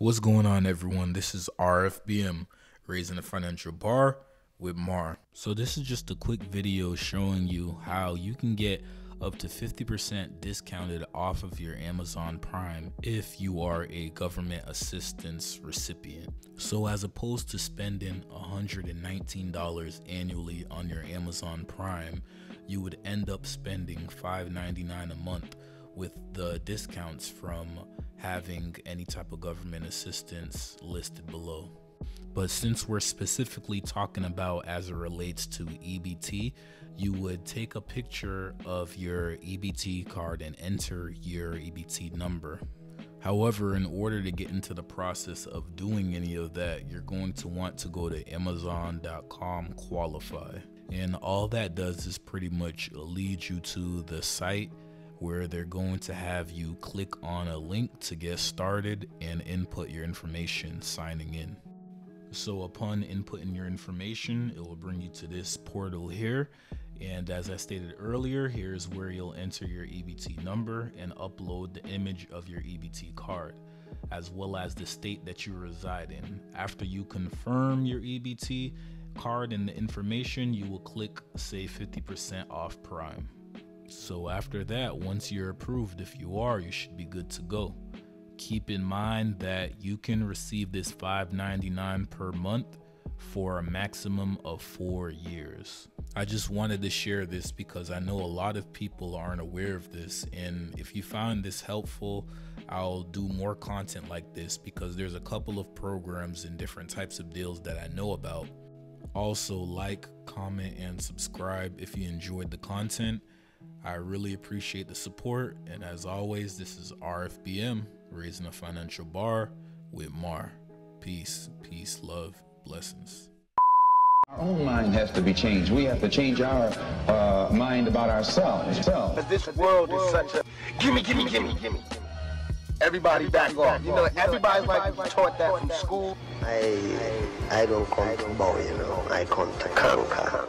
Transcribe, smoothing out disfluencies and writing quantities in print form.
What's going on, everyone? This is RFBM, Raising a Financial Bar with Mar. So this is just a quick video showing you how you can get up to 50% discounted off of your Amazon Prime if you are a government assistance recipient. So as opposed to spending $119 annually on your Amazon Prime, you would end up spending $5.99 a month with the discounts from having any type of government assistance listed below. But since we're specifically talking about as it relates to EBT, you would take a picture of your EBT card and enter your EBT number. However, in order to get into the process of doing any of that, you're going to want to go to Amazon.com qualify. And all that does is pretty much lead you to the site where they're going to have you click on a link to get started and input your information signing in. So upon inputting your information, it will bring you to this portal here. And as I stated earlier, here's where you'll enter your EBT number and upload the image of your EBT card, as well as the state that you reside in. After you confirm your EBT card and the information, you will click Save 50% off Prime. So after that, once you're approved, if you are, you should be good to go. Keep in mind that you can receive this $5.99 per month for a maximum of 4 years. I just wanted to share this because I know a lot of people aren't aware of this, and if you found this helpful, I'll do more content like this because there's a couple of programs and different types of deals that I know about. Also, like, comment, and subscribe if you enjoyed the content. I really appreciate the support, and as always, this is RFBM, Raising a Financial Bar with Mar. Peace, love, blessings. Our own mind has to be changed. We have to change our mind about ourselves. Because this world is such a gimme. Everybody back off. You know, everybody's like taught that from school. I don't come to bow, I come to conquer.